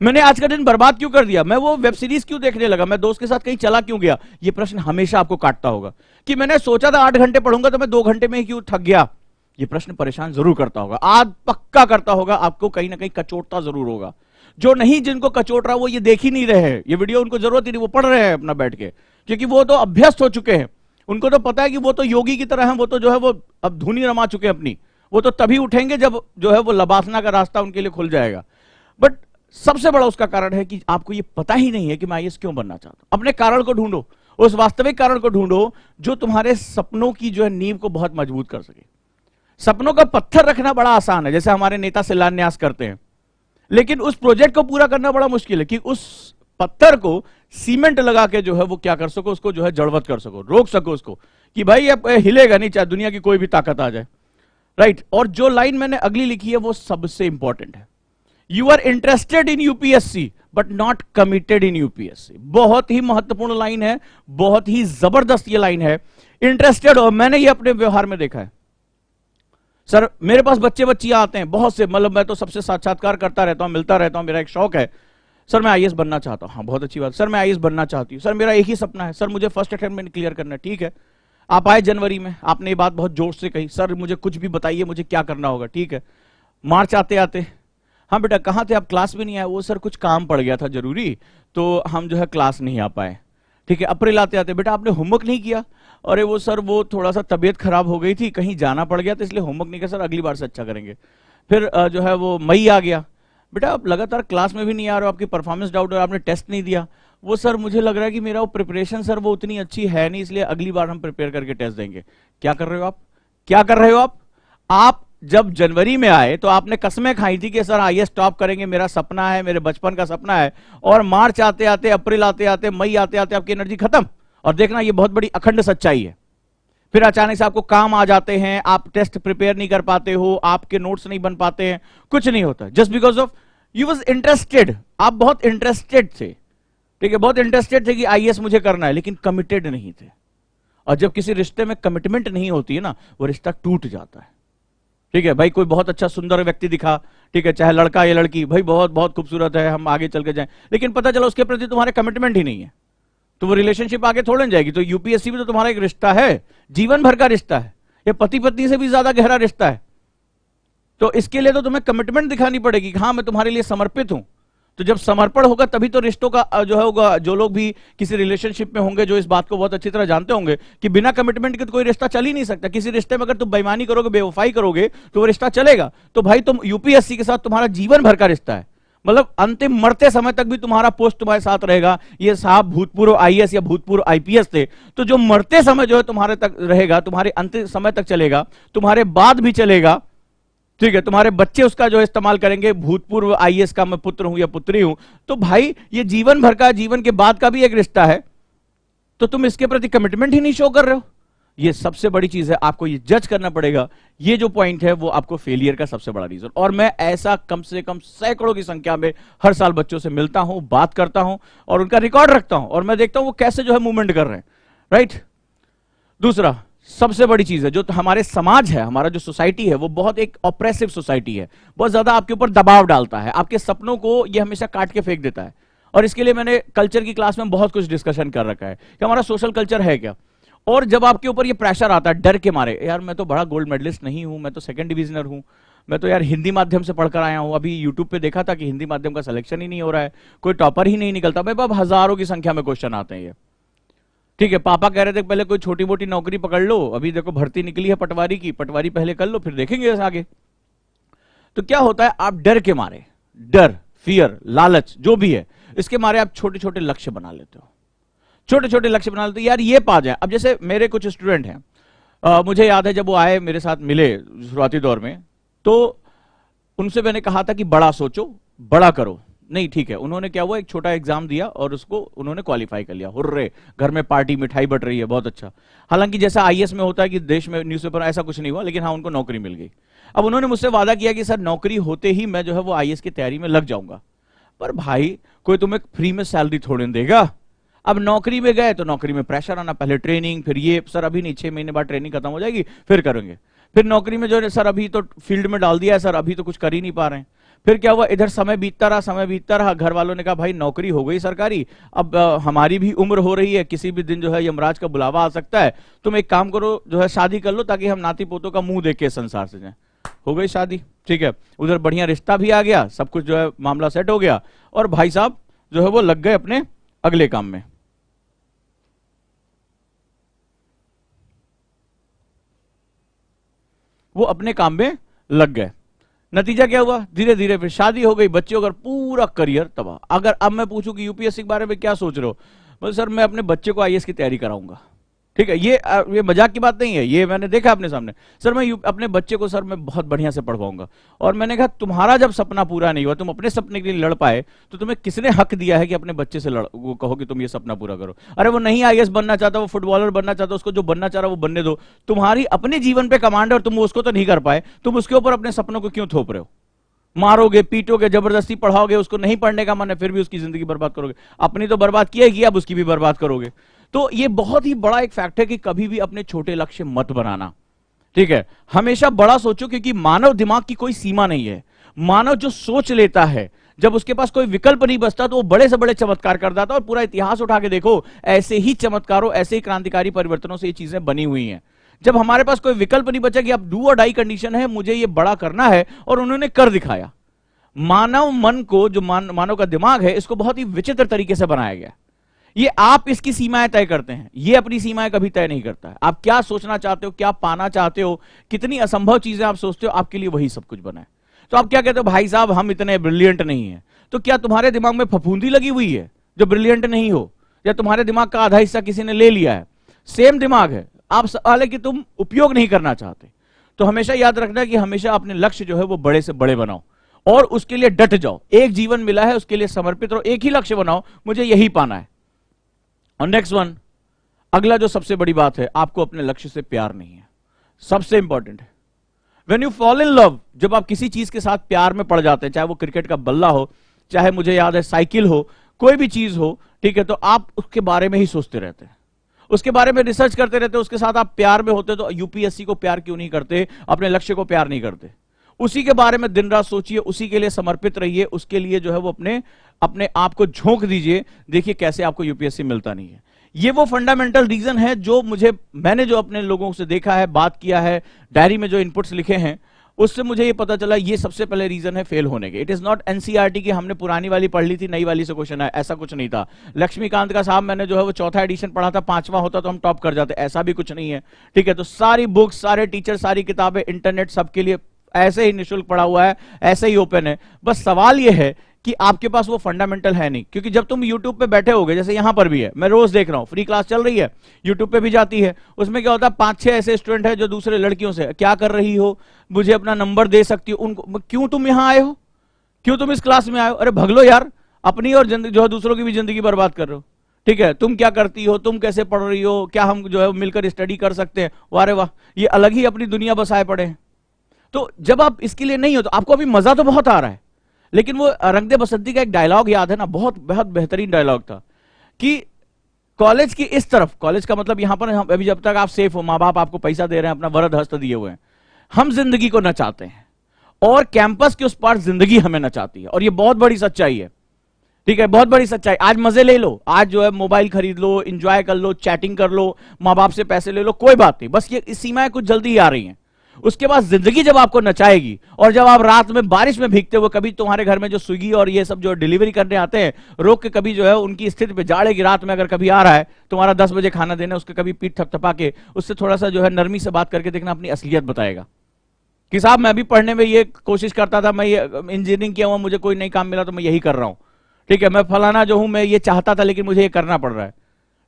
मैंने आज का दिन बर्बाद क्यों कर दिया? मैं वो वेब सीरीज क्यों देखने लगा? मैं दोस्त के साथ कहीं चला क्यों गया? ये प्रश्न हमेशा आपको काटता होगा कि मैंने सोचा था 8 घंटे पढ़ूंगा तो मैं 2 घंटे में ही क्यों थक गया। ये प्रश्न परेशान जरूर करता होगा, आज पक्का करता होगा, आपको कहीं ना कहीं कचोटता जरूर होगा। जो नहीं, जिनको कचोट रहा वो ये देख ही नहीं रहे हैं, ये वीडियो उनको जरूरत ही नहीं, वो पढ़ रहे हैं अपना बैठ के, क्योंकि वो तो अभ्यस्त हो चुके हैं, उनको तो पता है कि वो तो योगी की तरह है, वो तो जो है वो अब धुनी रमा चुके हैं अपनी, वो तो तभी उठेंगे जब जो है वो लबासना का रास्ता उनके लिए खुल जाएगा। बट सबसे बड़ा उसका कारण है कि आपको ये पता ही नहीं है कि मैं आईएएस क्यों बनना चाहता हूं। अपने कारण को ढूंढो, उस वास्तविक कारण को ढूंढो जो तुम्हारे सपनों की जो है नींव को बहुत मजबूत कर सके। सपनों का पत्थर रखना बड़ा आसान है, जैसे हमारे नेता शिलान्यास करते हैं, लेकिन उस प्रोजेक्ट को पूरा करना बड़ा मुश्किल है कि उस पत्थर को सीमेंट लगा के जो है वो क्या कर सको, उसको जो है जड़वत कर सको, रोक सको उसको कि भाई अब हिलेगा नहीं, चाहे दुनिया की कोई भी ताकत आ जाए। राइट। और जो लाइन मैंने अगली लिखी है वो सबसे इंपॉर्टेंट है, you are interested in UPSC but not committed in UPSC. बहुत ही महत्वपूर्ण लाइन है, बहुत ही जबरदस्त ये लाइन है। इंटरेस्टेड हो, मैंने ये अपने व्यवहार में देखा है। सर मेरे पास बच्चे बच्चियां आते हैं बहुत से, मतलब मैं तो सबसे साक्षात्कार करता रहता हूं, मिलता रहता हूं, मेरा एक शौक है। सर मैं आईएएस बनना चाहता हूं। हाँ बहुत अच्छी बात। सर मैं आईएएस बनना चाहती हूं। सर मेरा एक ही सपना है, सर मुझे फर्स्ट अटेम्प्ट में क्लियर करना है। ठीक है, आप आए जनवरी में, आपने ये बात बहुत जोर से कही, सर मुझे कुछ भी बताइए, मुझे क्या करना होगा। ठीक है, मार्च आते आते, हाँ बेटा कहाँ थे आप, क्लास भी नहीं आए। वो सर कुछ काम पड़ गया था जरूरी, तो हम जो है क्लास नहीं आ पाए। ठीक है, अप्रैल आते आते बेटा आपने होमवर्क नहीं किया, अरे वो सर वो थोड़ा सा तबीयत खराब हो गई थी, कहीं जाना पड़ गया तो इसलिए होमवर्क नहीं किया सर, अगली बार से अच्छा करेंगे। फिर जो है वो मई आ गया, बेटा आप लगातार क्लास में भी नहीं आ रहे हो, आपकी परफॉर्मेंस डाउट है, आपने टेस्ट नहीं दिया, वो सर मुझे लग रहा है कि मेरा वो प्रिपरेशन सर वो उतनी अच्छी है नहीं, इसलिए अगली बार हम प्रिपेयर करके टेस्ट देंगे। क्या कर रहे हो आप, क्या कर रहे हो आप जब जनवरी में आए तो आपने कसमें खाई थी कि सर आईएएस टॉप करेंगे, मेरा सपना है, मेरे बचपन का सपना है, और मार्च आते आते, अप्रैल आते आते, मई आते आते आपकी एनर्जी खत्म। और देखना ये बहुत बड़ी अखंड सच्चाई है। फिर अचानक से आपको काम आ जाते हैं, आप टेस्ट प्रिपेयर नहीं कर पाते हो, आपके नोट्स नहीं बन पाते हैं, कुछ नहीं होता, just because of you was interested. आप बहुत इंटरेस्टेड थे, ठीक है, बहुत इंटरेस्टेड थे कि आईएएस मुझे करना है, लेकिन कमिटेड नहीं थे। और जब किसी रिश्ते में कमिटमेंट नहीं होती है ना, वो रिश्ता टूट जाता है। ठीक है भाई, कोई बहुत अच्छा सुंदर व्यक्ति दिखा, ठीक है, चाहे लड़का या लड़की, भाई बहुत बहुत खूबसूरत है, हम आगे चल के जाएं, लेकिन पता चला उसके प्रति तुम्हारे कमिटमेंट ही नहीं है, तो वो रिलेशनशिप आगे थोड़ी न जाएगी। तो यूपीएससी में तो तुम्हारा एक रिश्ता है, जीवन भर का रिश्ता है, ये पति पत्नी से भी ज्यादा गहरा रिश्ता है। तो इसके लिए तो तुम्हें कमिटमेंट दिखानी पड़ेगी कि हाँ मैं तुम्हारे लिए समर्पित हूं। तो जब समर्पण होगा तभी तो रिश्तों का जो है होगा। जो लोग भी किसी रिलेशनशिप में होंगे, जो इस बात को बहुत अच्छी तरह जानते होंगे कि बिना कमिटमेंट के तो कोई रिश्ता चल ही नहीं सकता। किसी रिश्ते में अगर तुम बेईमानी करोगे, बेवफाई करोगे, तो वो रिश्ता चलेगा। तो भाई तुम यूपीएससी के साथ तुम्हारा जीवन भर का रिश्ता है, मतलब अंतिम मरते समय तक भी तुम्हारा पोस्ट तुम्हारे साथ रहेगा। ये साहब भूतपूर्व आईएएस या भूतपूर्व आईपीएस थे, तो जो मरते समय जो है तुम्हारे तक रहेगा, तुम्हारे अंतिम समय तक चलेगा, तुम्हारे बाद भी चलेगा, ठीक है, तुम्हारे बच्चे उसका जो इस्तेमाल करेंगे, भूतपूर्व आईएएस का मैं पुत्र हूं या पुत्री हूं। तो भाई ये जीवन भर का, जीवन के बाद का भी एक रिश्ता है, तो तुम इसके प्रति कमिटमेंट ही नहीं शो कर रहे हो। ये सबसे बड़ी चीज है, आपको ये जज करना पड़ेगा। ये जो पॉइंट है वो आपको फेलियर का सबसे बड़ा रीजन। और मैं ऐसा कम से कम सैकड़ों की संख्या में हर साल बच्चों से मिलता हूं, बात करता हूं और उनका रिकॉर्ड रखता हूं, और मैं देखता हूं वो कैसे जो है मूवमेंट कर रहे हैं, राइट। दूसरा सबसे बड़ी चीज है, जो हमारे समाज है, हमारा जो सोसाइटी है, वो बहुत एक ऑप्रेसिव सोसाइटी है, बहुत ज्यादा आपके ऊपर दबाव डालता है, आपके सपनों को ये हमेशा काट के फेंक देता है। और इसके लिए मैंने कल्चर की क्लास में बहुत कुछ डिस्कशन कर रखा है कि हमारा सोशल कल्चर है क्या। और जब आपके ऊपर ये प्रेशर आता है डर के मारे, यार मैं तो बड़ा गोल्ड मेडलिस्ट नहीं हूं, मैं तो सेकंड डिविजनर हूं, मैं तो यार हिंदी माध्यम से पढ़कर आया हूं, अभी यूट्यूब पे देखा था कि हिंदी माध्यम का सिलेक्शन ही नहीं हो रहा है, कोई टॉपर ही नहीं निकलता। भाई अब हजारों की संख्या में क्वेश्चन आते हैं ये, ठीक है। पापा कह रहे थे पहले कोई छोटी मोटी नौकरी पकड़ लो, अभी देखो भर्ती निकली है पटवारी की, पटवारी पहले कर लो फिर देखेंगे आगे। तो क्या होता है, आप डर के मारे, डर, फियर, लालच जो भी है, इसके मारे आप छोटे छोटे लक्ष्य बना लेते हो, छोटे छोटे लक्ष्य बना लेते हो, यार ये पा जाए। अब जैसे मेरे कुछ स्टूडेंट हैं, मुझे याद है जब वो आए मेरे साथ मिले शुरुआती दौर में, तो उनसे मैंने कहा था कि बड़ा सोचो, बड़ा करो। नहीं ठीक है, उन्होंने क्या हुआ, एक छोटा एग्जाम दिया और उसको उन्होंने क्वालिफाई कर लिया, हुर्रे, घर में पार्टी मिठाई बट रही है, बहुत अच्छा। हालांकि जैसा आईएएस में होता है कि देश में न्यूज़पेपर, ऐसा कुछ नहीं हुआ, लेकिन हाँ उनको नौकरी मिल गई। अब उन्होंने मुझसे वादा किया कि सर नौकरी होते ही मैं जो है वो आईएएस की तैयारी में लग जाऊंगा। पर भाई कोई तुम्हें फ्री में सैलरी थोड़ी देगा। अब नौकरी में गए तो नौकरी में प्रेशर आना, पहले ट्रेनिंग, फिर ये सर अभी नहीं, 6 महीने बाद ट्रेनिंग खत्म हो जाएगी फिर करेंगे। फिर नौकरी में जो है सर अभी तो फील्ड में डाल दिया है सर, अभी तो कुछ कर ही नहीं पा रहे हैं। फिर क्या हुआ, इधर समय बीतता रहा, समय बीतता रहा, घर वालों ने कहा भाई नौकरी हो गई सरकारी, अब हमारी भी उम्र हो रही है, किसी भी दिन जो है यमराज का बुलावा आ सकता है, तुम एक काम करो जो है शादी कर लो ताकि हम नाती पोतों का मुंह देख के संसार से जाएं। हो गई शादी, ठीक है, उधर बढ़िया रिश्ता भी आ गया, सब कुछ जो है मामला सेट हो गया, और भाई साहब जो है वो लग गए अपने अगले काम में। वो अपने काम में लग गए। नतीजा क्या हुआ, धीरे धीरे फिर शादी हो गई, बच्चे हो गए, पूरा करियर तबाह। अगर अब मैं पूछूं कि यूपीएससी के बारे में क्या सोच रहे हो, बोले सर मैं अपने बच्चे को आईएएस की तैयारी कराऊंगा। ठीक है, ये मजाक की बात नहीं है, ये मैंने देखा अपने सामने। सर मैं अपने बच्चे को सर मैं बहुत बढ़िया से पढ़वाऊंगा। और मैंने कहा तुम्हारा जब सपना पूरा नहीं हुआ, तुम अपने सपने के लिए लड़ पाए, तो तुम्हें किसने हक दिया है कि अपने बच्चे से वो कहो कि तुम ये सपना पूरा करो। अरे वो नहीं आईएएस बनना चाहता, वो फुटबॉलर बनना चाहता, उसको जो बनना चाह रहा वो बनने दो। तुम्हारी अपने जीवन पे कमांड है और तुम उसको तो नहीं कर पाए, तुम उसके ऊपर अपने सपनों को क्यों थोप रहे हो। मारोगे, पीटोगे, जबरदस्ती पढ़ाओगे, उसको नहीं पढ़ने का मन है फिर भी उसकी जिंदगी बर्बाद करोगे। अपनी तो बर्बाद किया ही, अब उसकी भी बर्बाद करोगे। तो ये बहुत ही बड़ा एक फैक्ट है कि कभी भी अपने छोटे लक्ष्य मत बनाना, ठीक है, हमेशा बड़ा सोचो, क्योंकि मानव दिमाग की कोई सीमा नहीं है। मानव जो सोच लेता है, जब उसके पास कोई विकल्प नहीं बचता तो वो बड़े से बड़े चमत्कार कर देता है। और पूरा इतिहास उठा के देखो, ऐसे ही चमत्कारों, ऐसे ही क्रांतिकारी परिवर्तनों से ये चीजें बनी हुई हैं। जब हमारे पास कोई विकल्प नहीं बचा कि अब डू और डाई कंडीशन है, मुझे ये बड़ा करना है, और उन्होंने कर दिखाया। मानव मन को, जो मानव का दिमाग है, इसको बहुत ही विचित्र तरीके से बनाया गया। ये आप इसकी सीमाएं तय करते हैं, ये अपनी सीमाएं कभी तय नहीं करता है। आप क्या सोचना चाहते हो, क्या पाना चाहते हो, कितनी असंभव चीजें आप सोचते हो, आपके लिए वही सब कुछ बना है। तो आप क्या कहते हो, भाई साहब हम इतने ब्रिलियंट नहीं है। तो क्या तुम्हारे दिमाग में फफूंदी लगी हुई है जो ब्रिलियंट नहीं हो, या तुम्हारे दिमाग का आधा हिस्सा किसी ने ले लिया है? सेम दिमाग है, आप सवाल है कि तुम उपयोग नहीं करना चाहते। तो हमेशा याद रखना कि हमेशा अपने लक्ष्य जो है वो बड़े से बड़े बनाओ और उसके लिए डट जाओ। एक जीवन मिला है, उसके लिए समर्पित रहो, एक ही लक्ष्य बनाओ, मुझे यही पाना है। और नेक्स्ट वन, अगला जो सबसे बड़ी बात है, आपको अपने लक्ष्य से प्यार नहीं है, सबसे इंपॉर्टेंट है। When you fall in love, जब आप किसी चीज के साथ प्यार में पड़ जाते हैं, चाहे वो क्रिकेट का बल्ला हो, चाहे मुझे याद है साइकिल हो, कोई भी चीज हो, ठीक है, तो आप उसके बारे में ही सोचते रहते हैं, उसके बारे में रिसर्च करते रहते हैं, उसके साथ आप प्यार में होते। तो यूपीएससी को प्यार क्यों नहीं करते, अपने लक्ष्य को प्यार नहीं करते? उसी के बारे में दिन रात सोचिए, उसी के लिए समर्पित रहिए, उसके लिए जो है वो अपने आप को झोंक दीजिए। देखिए कैसे आपको यूपीएससी मिलता नहीं है। ये वो फंडामेंटल रीजन है जो मैंने जो अपने लोगों से देखा है, बात किया है, डायरी में जो इनपुट्स लिखे हैं, उससे मुझे ये पता चला ये सबसे पहले रीजन है फेल होने के। इट इज नॉट एनसीईआरटी की हमने पुरानी वाली पढ़ ली थी, नई वाली से क्वेश्चन है, ऐसा कुछ नहीं था। लक्ष्मीकांत का साहब मैंने जो है वो चौथा एडिशन पढ़ा था, 5वां होता तो हम टॉप कर जाते, ऐसा भी कुछ नहीं है, ठीक है। तो सारी बुक्स, सारे टीचर, सारी किताबें, इंटरनेट सबके लिए ऐसे ही निःशुल्क पड़ा हुआ है, ऐसे ही ओपन है। बस सवाल यह है कि आपके पास वो फंडामेंटल है नहीं। क्योंकि जब तुम YouTube पे बैठे होगे, जैसे यहां पर भी है, मैं रोज देख रहा हूं, फ्री क्लास चल रही है, YouTube पे भी जाती है, उसमें क्या होता है, 5-6 ऐसे स्टूडेंट है जो दूसरे लड़कियों से, क्या कर रही हो, मुझे अपना नंबर दे सकती हो, उनको क्यों तुम यहां आए हो, क्यों तुम इस क्लास में आए हो? अरे भगलो यार, अपनी और जो है दूसरों की भी जिंदगी बर्बाद कर रहे हो, ठीक है। तुम क्या करती हो, तुम कैसे पढ़ रही हो, क्या हम जो है मिलकर स्टडी कर सकते हैं? वारे वाह, ये अलग ही अपनी दुनिया बसाए पड़े हैं। तो जब आप इसके लिए नहीं हो, तो आपको अभी मजा तो बहुत आ रहा है, लेकिन वो रंग दे बसंती का एक डायलॉग याद है ना, बहुत बहुत बेहतरीन डायलॉग था कि कॉलेज की इस तरफ, कॉलेज का मतलब यहां पर अभी जब तक आप सेफ हो, माँ बाप आपको पैसा दे रहे हैं, अपना वरद हस्त दिए हुए हैं, हम जिंदगी को नचाते हैं, और कैंपस के उस पार जिंदगी हमें नचाती है। और ये बहुत बड़ी सच्चाई है, ठीक है, बहुत बड़ी सच्चाई। आज मजे ले लो, आज जो है मोबाइल खरीद लो, एंजॉय कर लो, चैटिंग कर लो, माँ बाप से पैसे ले लो, कोई बात नहीं, बस ये सीमाएं कुछ जल्दी ही आ रही हैं। उसके बाद जिंदगी जब आपको नचाएगी, और जब आप रात में बारिश में भीगते हुए, कभी तुम्हारे घर में जो स्विगी और ये सब जो डिलीवरी करने आते हैं, रोक के कभी जो है उनकी स्थिति पे, जाड़े की रात में अगर कभी आ रहा है तुम्हारा 10 बजे खाना देने, उसके कभी पीठ थपथपा के उससे थोड़ा सा जो है नरमी से बात करके देखना, अपनी असलियत बताएगा कि साहब मैं भी पढ़ने में ये कोशिश करता था, मैं ये इंजीनियरिंग किया हुआ, मुझे कोई नई काम मिला तो मैं यही कर रहा हूं, ठीक है, मैं फलाना जो हूं, मैं ये चाहता था लेकिन मुझे ये करना पड़ रहा है,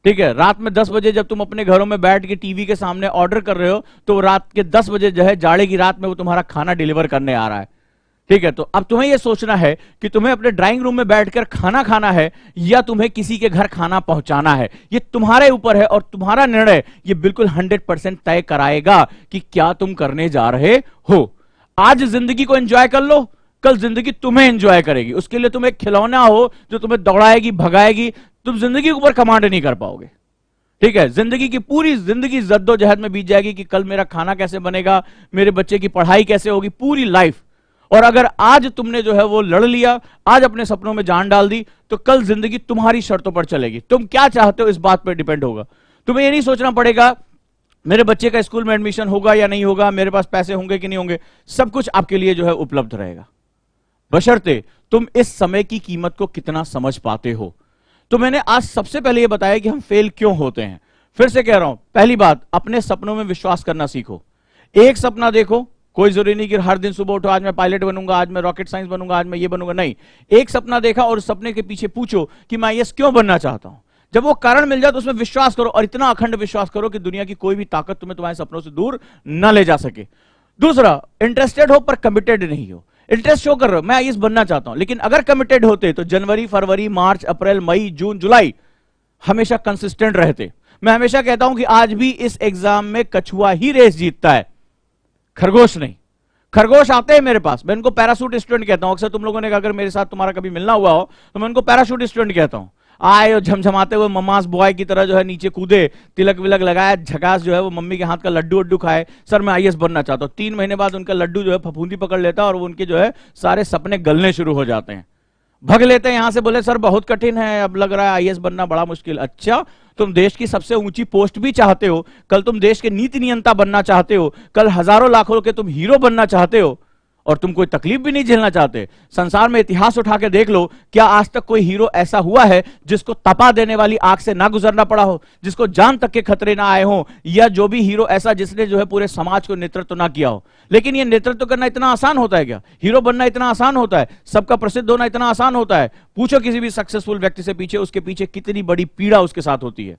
ठीक है। रात में 10 बजे जब तुम अपने घरों में बैठ के टीवी के सामने ऑर्डर कर रहे हो, तो रात के 10 बजे जो है जाड़े की रात में वो तुम्हारा खाना डिलीवर करने आ रहा है, ठीक है। तो अब तुम्हें यह सोचना है कि तुम्हें अपने ड्राइंग रूम में बैठकर खाना खाना है या तुम्हें किसी के घर खाना पहुंचाना है। ये तुम्हारे ऊपर है, और तुम्हारा निर्णय ये बिल्कुल 100% तय कराएगा कि क्या तुम करने जा रहे हो। आज जिंदगी को एंजॉय कर लो, कल जिंदगी तुम्हें एंजॉय करेगी। उसके लिए तुम एक खिलौना हो जो तुम्हें दौड़ाएगी, भगाएगी, तुम जिंदगी के ऊपर कमांड नहीं कर पाओगे, ठीक है। जिंदगी की पूरी जिंदगी जद्दोजहद में बीत जाएगी कि कल मेरा खाना कैसे बनेगा, मेरे बच्चे की पढ़ाई कैसे होगी, पूरी लाइफ। और अगर आज तुमने जो है वो लड़ लिया, आज अपने सपनों में जान डाल दी, तो कल जिंदगी तुम्हारी शर्तों पर चलेगी। तुम क्या चाहते हो इस बात पर डिपेंड होगा। तुम्हें ये नहीं सोचना पड़ेगा मेरे बच्चे का स्कूल में एडमिशन होगा या नहीं होगा, मेरे पास पैसे होंगे कि नहीं होंगे, सब कुछ आपके लिए जो है उपलब्ध रहेगा, बशर्ते तुम इस समय की कीमत को कितना समझ पाते हो। तो मैंने आज सबसे पहले यह बताया कि हम फेल क्यों होते हैं। फिर से कह रहा हूं, पहली बात, अपने सपनों में विश्वास करना सीखो। एक सपना देखो, कोई जरूरी नहीं कि हर दिन सुबह उठो आज मैं पायलट बनूंगा, आज मैं रॉकेट साइंस बनूंगा, आज मैं ये बनूंगा, नहीं। एक सपना देखा और उस सपने के पीछे पूछो कि मैं ये क्यों बनना चाहता हूं। जब वो कारण मिल जाए तो उसमें विश्वास करो, और इतना अखंड विश्वास करो कि दुनिया की कोई भी ताकत तुम्हें तुम्हारे सपनों से दूर न ले जा सके। दूसरा, इंटरेस्टेड हो पर कमिटेड नहीं हो। इंटरेस्ट शो कर रहे हो, मैं आईएएस बनना चाहता हूं, लेकिन अगर कमिटेड होते तो जनवरी, फरवरी, मार्च, अप्रैल, मई, जून, जुलाई हमेशा कंसिस्टेंट रहते। मैं हमेशा कहता हूं कि आज भी इस एग्जाम में कछुआ ही रेस जीतता है, खरगोश नहीं। खरगोश आते हैं मेरे पास, मैं इनको पैराशूट स्टूडेंट कहता हूं। अक्सर तुम लोगों ने कहा अगर मेरे साथ तुम्हारा कभी मिलना हुआ हो तो मैं इनको पैराशूट स्टूडेंट कहता हूं। आए और झमझमाते हुए ममास बॉय की तरह जो है नीचे कूदे, तिलक विलक लगाया, झकास जो है वो मम्मी के हाथ का लड्डू वड्डू खाए, सर मैं आईएएस बनना चाहता हूं। 3 महीने बाद उनका लड्डू जो है फफूंदी पकड़ लेता है और वो उनके जो है सारे सपने गलने शुरू हो जाते हैं, भग लेते हैं यहां से, बोले सर बहुत कठिन है, अब लग रहा है आईएएस बनना बड़ा मुश्किल। अच्छा, तुम देश की सबसे ऊंची पोस्ट भी चाहते हो, कल तुम देश के नीति नियंता बनना चाहते हो, कल हजारों लाखों के तुम हीरो बनना चाहते हो, और तुम कोई तकलीफ भी नहीं झेलना चाहते। संसार में इतिहास उठा के देख लो, क्या आज तक कोई हीरो ऐसा हुआ है जिसको तपा देने वाली आग से ना गुजरना पड़ा हो, जिसको जान तक के खतरे ना आए हो, या जो भी हीरो ऐसा जिसने जो है पूरे समाज को नेतृत्व ना किया हो। लेकिन ये नेतृत्व करना इतना आसान होता है क्या? हीरो बनना इतना आसान होता है? सबका प्रसिद्ध होना इतना आसान होता है? पूछो किसी भी सक्सेसफुल व्यक्ति से, पीछे उसके पीछे कितनी बड़ी पीड़ा उसके साथ होती है।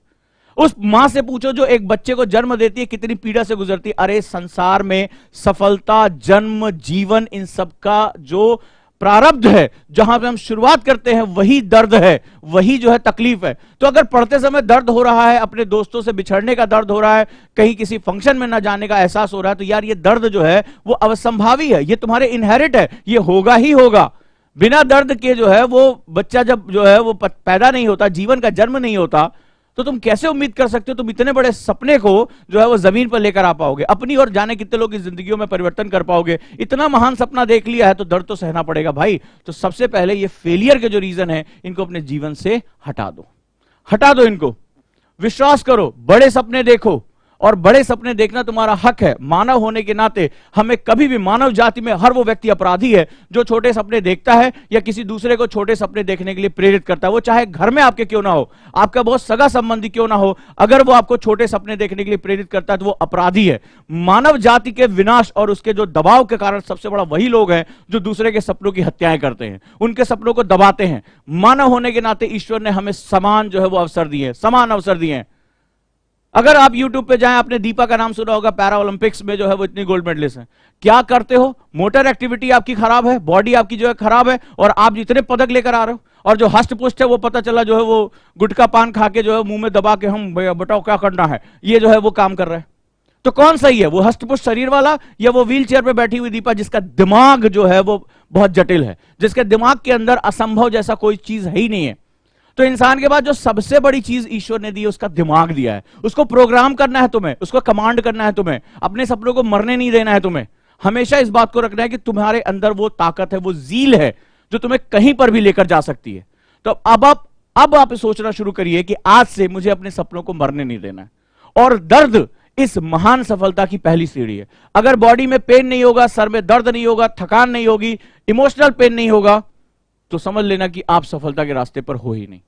उस मां से पूछो जो एक बच्चे को जन्म देती है, कितनी पीड़ा से गुजरती है। अरे संसार में सफलता, जन्म, जीवन, इन सब का जो प्रारब्ध है, जहां पे हम शुरुआत करते हैं, वही दर्द है, वही जो है तकलीफ है। तो अगर पढ़ते समय दर्द हो रहा है, अपने दोस्तों से बिछड़ने का दर्द हो रहा है, कहीं किसी फंक्शन में ना जाने का एहसास हो रहा है, तो यार ये दर्द जो है वो अवसंभावी है, ये तुम्हारे इनहेरिट है, ये होगा ही होगा। बिना दर्द के जो है वो बच्चा जब जो है वो पैदा नहीं होता, जीवन का जन्म नहीं होता, तो तुम कैसे उम्मीद कर सकते हो तुम इतने बड़े सपने को जो है वो जमीन पर लेकर आ पाओगे? अपनी और जाने कितने लोग की जिंदगियों में परिवर्तन कर पाओगे? इतना महान सपना देख लिया है तो दर्द तो सहना पड़ेगा भाई। तो सबसे पहले ये फेलियर के जो रीजन है, इनको अपने जीवन से हटा दो, हटा दो इनको। विश्वास करो, बड़े सपने देखो, और बड़े सपने देखना तुम्हारा हक है। मानव होने के नाते हमें कभी भी, मानव जाति में हर वो व्यक्ति अपराधी है जो छोटे सपने देखता है या किसी दूसरे को छोटे सपने देखने के लिए प्रेरित करता है। वो चाहे घर में आपके क्यों ना हो, आपका बहुत सगा संबंधी क्यों ना हो, अगर वो आपको छोटे सपने देखने के लिए प्रेरित करता है तो वो अपराधी है। मानव जाति के विनाश और उसके जो दबाव के कारण सबसे बड़ा वही लोग हैं जो दूसरे के सपनों की हत्याएं करते हैं, उनके सपनों को दबाते हैं। मानव होने के नाते ईश्वर ने हमें समान जो है वो अवसर दिए, समान अवसर दिए हैं। अगर आप YouTube पे जाएं, आपने दीपा का नाम सुना होगा, पैरा ओलंपिक्स में जो है वो इतनी गोल्ड मेडलिस्ट हैं। क्या करते हो? मोटर एक्टिविटी आपकी खराब है, बॉडी आपकी जो है खराब है, और आप जितने पदक लेकर आ रहे हो, और जो हष्ट पुष्ट है वो पता चला जो है वो गुटखा पान खा के जो है मुंह में दबा के हम बताओ क्या करना है, ये जो है वो काम कर रहा है। तो कौन सही है, वो हष्ट पुष्ट शरीर वाला या वो व्हील चेयर पे बैठी हुई दीपा जिसका दिमाग जो है वो बहुत जटिल है, जिसके दिमाग के अंदर असंभव जैसा कोई चीज है ही नहीं है? तो इंसान के बाद जो सबसे बड़ी चीज ईश्वर ने दी है उसका दिमाग दिया है। उसको प्रोग्राम करना है तुम्हें, उसको कमांड करना है तुम्हें, अपने सपनों को मरने नहीं देना है तुम्हें। हमेशा इस बात को रखना है कि तुम्हारे अंदर वो ताकत है, वो जील है जो तुम्हें कहीं पर भी लेकर जा सकती है। तो अब आप सोचना शुरू करिए कि आज से मुझे अपने सपनों को मरने नहीं देना है। और दर्द इस महान सफलता की पहली सीढ़ी है। अगर बॉडी में पेन नहीं होगा, सर में दर्द नहीं होगा, थकान नहीं होगी, इमोशनल पेन नहीं होगा, तो समझ लेना कि आप सफलता के रास्ते पर हो ही नहीं।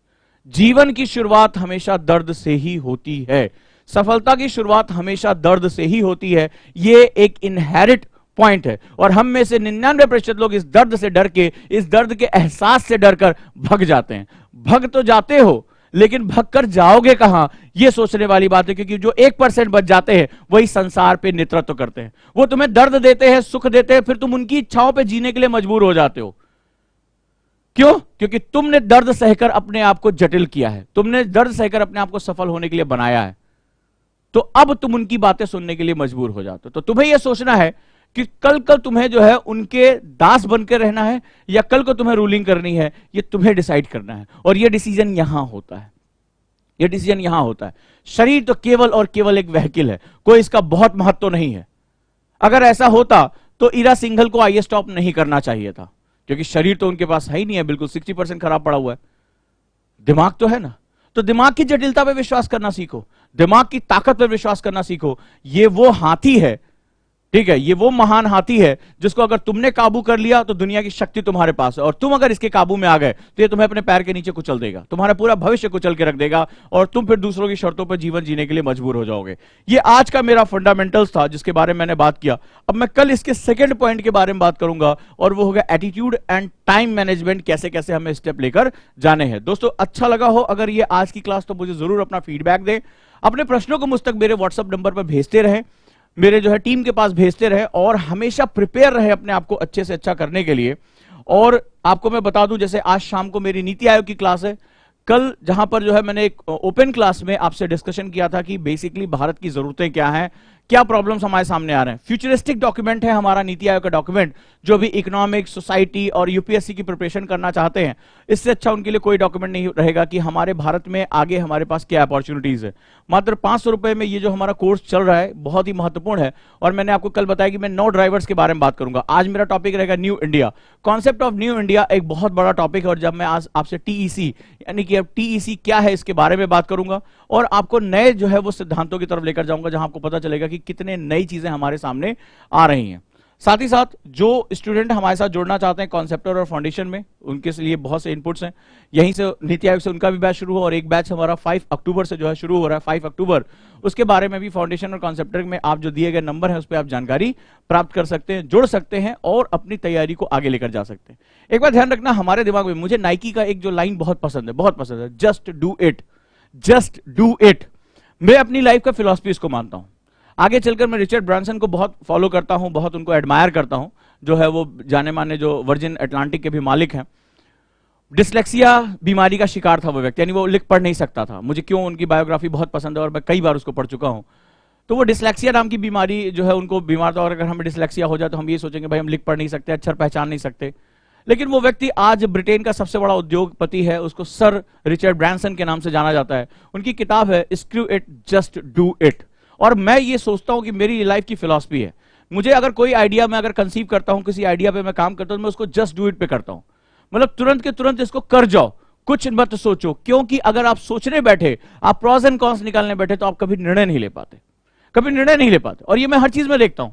जीवन की शुरुआत हमेशा दर्द से ही होती है, सफलता की शुरुआत हमेशा दर्द से ही होती है। ये एक इनहेरिट पॉइंट है, और हम में से 99% लोग इस दर्द से डर के, इस दर्द के एहसास से डरकर भग जाते हैं। भग तो जाते हो, लेकिन भग कर जाओगे कहां, यह सोचने वाली बात है। क्योंकि जो 1% बच जाते हैं वही संसार पे नेतृत्व करते हैं। वो तुम्हें दर्द देते हैं, सुख देते हैं, फिर तुम उनकी इच्छाओं पे जीने के लिए मजबूर हो जाते हो। क्यों? क्योंकि तुमने दर्द सहकर अपने आप को जटिल किया है, तुमने दर्द सहकर अपने आप को सफल होने के लिए बनाया है। तो अब तुम उनकी बातें सुनने के लिए मजबूर हो जाते हो। तो तुम्हें यह सोचना है कि कल तुम्हें जो है उनके दास बनकर रहना है या कल को तुम्हें रूलिंग करनी है, यह तुम्हें डिसाइड करना है। और यह डिसीजन यहां होता है, यह डिसीजन यहां होता है। शरीर तो केवल और केवल एक व्हीकल है, कोई इसका बहुत महत्व नहीं है। अगर ऐसा होता तो ईरा सिंघल को आईए स्टॉप नहीं करना चाहिए था, क्योंकि शरीर तो उनके पास है ही नहीं है, बिल्कुल 60% खराब पड़ा हुआ है। दिमाग तो है ना, तो दिमाग की जटिलता पे विश्वास करना सीखो, दिमाग की ताकत पर विश्वास करना सीखो। ये वो हाथी है, ठीक है, ये वो महान हाथी है जिसको अगर तुमने काबू कर लिया तो दुनिया की शक्ति तुम्हारे पास है, और तुम अगर इसके काबू में आ गए तो ये तुम्हें अपने पैर के नीचे कुचल देगा, तुम्हारा पूरा भविष्य कुचल के रख देगा, और तुम फिर दूसरों की शर्तों पर जीवन जीने के लिए मजबूर हो जाओगे। ये आज का मेरा फंडामेंटल्स था जिसके बारे में मैंने बात किया। अब मैं कल इसके सेकंड पॉइंट के बारे में बात करूंगा, और वो होगा एटीट्यूड एंड टाइम मैनेजमेंट, कैसे कैसे हमें स्टेप लेकर जाने हैं। दोस्तों अच्छा लगा हो अगर ये आज की क्लास, तो मुझे जरूर अपना फीडबैक दें। अपने प्रश्नों को मुझ तक मेरे व्हाट्सएप नंबर पर भेजते रहें, मेरे जो है टीम के पास भेजते रहे, और हमेशा प्रिपेयर रहे अपने आप को अच्छे से अच्छा करने के लिए। और आपको मैं बता दूं, जैसे आज शाम को मेरी नीति आयोग की क्लास है, कल जहां पर जो है मैंने एक ओपन क्लास में आपसे डिस्कशन किया था कि बेसिकली भारत की जरूरतें क्या हैं, क्या प्रॉब्लम्स हमारे सामने आ रहे हैं। फ्यूचरिस्टिक डॉक्यूमेंट है हमारा नीति आयोग का डॉक्यूमेंट, जो भी इकोनॉमिक, सोसाइटी और यूपीएससी की प्रिपरेशन करना चाहते हैं, इससे अच्छा उनके लिए कोई डॉक्यूमेंट नहीं रहेगा कि हमारे भारत में आगे हमारे पास क्या अपॉर्चुनिटीज है। मात्र 500 रुपए में ये जो हमारा कोर्स चल रहा है बहुत ही महत्वपूर्ण है। और मैंने आपको कल बताया कि मैं 9 ड्राइवर्स के बारे में बात करूंगा। आज मेरा टॉपिक रहेगा new India, concept of new India, एक बहुत बड़ा टॉपिक है। और जब मैं आज आपसे टीईसी यानी कि अब टीईसी क्या है इसके बारे में बात करूंगा, और आपको नए जो है वो सिद्धांतों की तरफ लेकर जाऊंगा, जहां आपको पता चलेगा कि कितने नई चीजें हमारे सामने आ रही हैं। साथ ही साथ जो स्टूडेंट हमारे साथ जुड़ना चाहते हैं कॉन्सेप्टर और फाउंडेशन में, उनके लिए बहुत से इनपुट्स हैं। यहीं से नीति आयोग से उनका भी बैच शुरू हुआ और एक बैच हमारा 5 अक्टूबर से जो है शुरू हो रहा है, 5 अक्टूबर। उसके बारे में भी फाउंडेशन और कॉन्सेप्टर में आप जो दिए गए नंबर है उस पर आप जानकारी प्राप्त कर सकते हैं, जुड़ सकते हैं और अपनी तैयारी को आगे लेकर जा सकते हैं। एक बात ध्यान रखना, हमारे दिमाग में, मुझे नाइकी का एक जो लाइन बहुत पसंद है, बहुत पसंद है, just do it, just do it. मैं अपनी लाइफ का फिलॉसफी इसको मानता हूं। आगे चलकर मैं रिचर्ड ब्रांसन को बहुत फॉलो करता हूं, बहुत उनको एडमायर करता हूं, जो है वो जाने माने जो वर्जिन अटलांटिक के भी मालिक हैं। डिसलेक्सिया बीमारी का शिकार था वो व्यक्ति, यानी वो लिख पढ़ नहीं सकता था। मुझे क्यों उनकी बायोग्राफी बहुत पसंद है और मैं कई बार उसको पढ़ चुका हूं। तो वो डिसलेक्सिया नाम की बीमारी जो है उनको बीमार था, और अगर हमें डिसलेक्सिया हो जाए तो हम ये सोचेंगे भाई हम लिख पढ़ नहीं सकते, अक्षर पहचान नहीं सकते। लेकिन वो व्यक्ति आज ब्रिटेन का सबसे बड़ा उद्योगपति है, उसको सर रिचर्ड ब्रांसन के नाम से जाना जाता है। उनकी किताब है screw it just do it. और मैं ये सोचता हूं कि मेरी लाइफ की फिलॉसफी है, मुझे अगर कोई आइडिया मैं अगर कंसीव करता हूं, किसी आइडिया पे मैं काम करता हूं, मैं उसको जस्ट डू इट पे करता हूं। मतलब तुरंत के तुरंत इसको कर जाओ, कुछ मत सोचो। क्योंकि अगर आप सोचने बैठे, आप प्रॉस एंड कॉन्स निकालने बैठे, तो आप कभी निर्णय नहीं ले पाते, कभी निर्णय नहीं ले पाते। और ये मैं हर चीज में देखता हूं,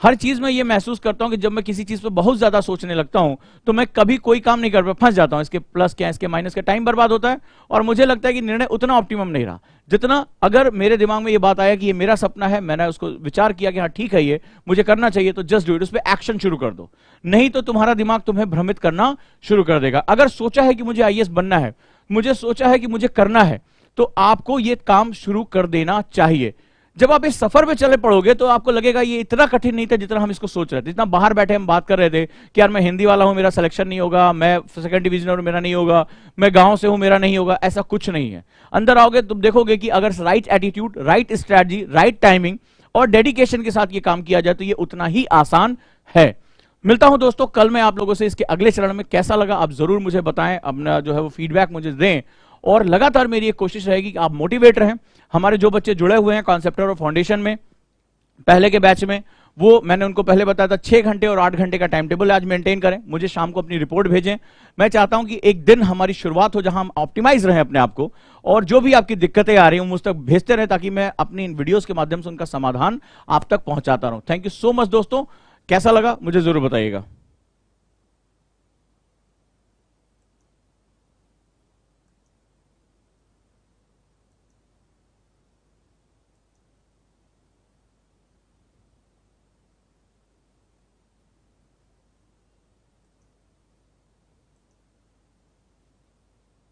हर चीज में ये महसूस करता हूं कि जब मैं किसी चीज पे बहुत ज्यादा सोचने लगता हूं तो मैं कभी कोई काम नहीं कर पाता, फंस जाता हूं। इसके प्लस क्या है, इसके माइनस, का टाइम बर्बाद होता है और मुझे लगता है कि निर्णय उतना ऑप्टिमम नहीं रहा जितना अगर मेरे दिमाग में ये बात आया कि ये मेरा सपना है, मैंने उसको विचार किया कि हाँ ठीक है ये मुझे करना चाहिए, तो जस्ट डू इट, उस पर एक्शन शुरू कर दो। नहीं तो तुम्हारा दिमाग तुम्हें भ्रमित करना शुरू कर देगा। अगर सोचा है कि मुझे आईएएस बनना है, मुझे सोचा है कि मुझे करना है, तो आपको ये काम शुरू कर देना चाहिए। जब आप इस सफर पे चले पड़ोगे तो आपको लगेगा ये इतना कठिन नहीं था जितना हम इसको सोच रहे थे। जितना बाहर बैठे हम बात कर रहे थे कि यार मैं हिंदी वाला हूं, मेरा सिलेक्शन नहीं होगा, मैं सेकंड डिवीजन हूं, मेरा नहीं होगा, मैं गांव से हूं, मेरा नहीं होगा, ऐसा कुछ नहीं है। अंदर आओगे तुम देखोगे कि अगर right attitude, right strategy, right timing और डेडिकेशन के साथ ये काम किया जाए तो ये उतना ही आसान है। मिलता हूं दोस्तों कल मैं आप लोगों से। इसके अगले चरण में कैसा लगा आप जरूर मुझे बताएं, अपना जो है वो फीडबैक मुझे दें। और लगातार मेरी एक कोशिश रहेगी कि आप मोटिवेट रहें। हमारे जो बच्चे जुड़े हुए हैं कॉन्सेप्टर और फाउंडेशन में पहले के बैच में, वो मैंने उनको पहले बताया था 6 घंटे और 8 घंटे का टाइम टेबल आज मेंटेन करें। मुझे शाम को अपनी रिपोर्ट भेजें। मैं चाहता हूं कि एक दिन हमारी शुरुआत हो जहां हम ऑप्टिमाइज रहें अपने आप को, और जो भी आपकी दिक्कतें आ रही हैं मुझ तक भेजते रहें ताकि मैं अपनी इन वीडियोस के माध्यम से उनका समाधान आप तक पहुंचाता रहूं। थैंक यू सो मच दोस्तों, कैसा लगा मुझे जरूर बताइएगा।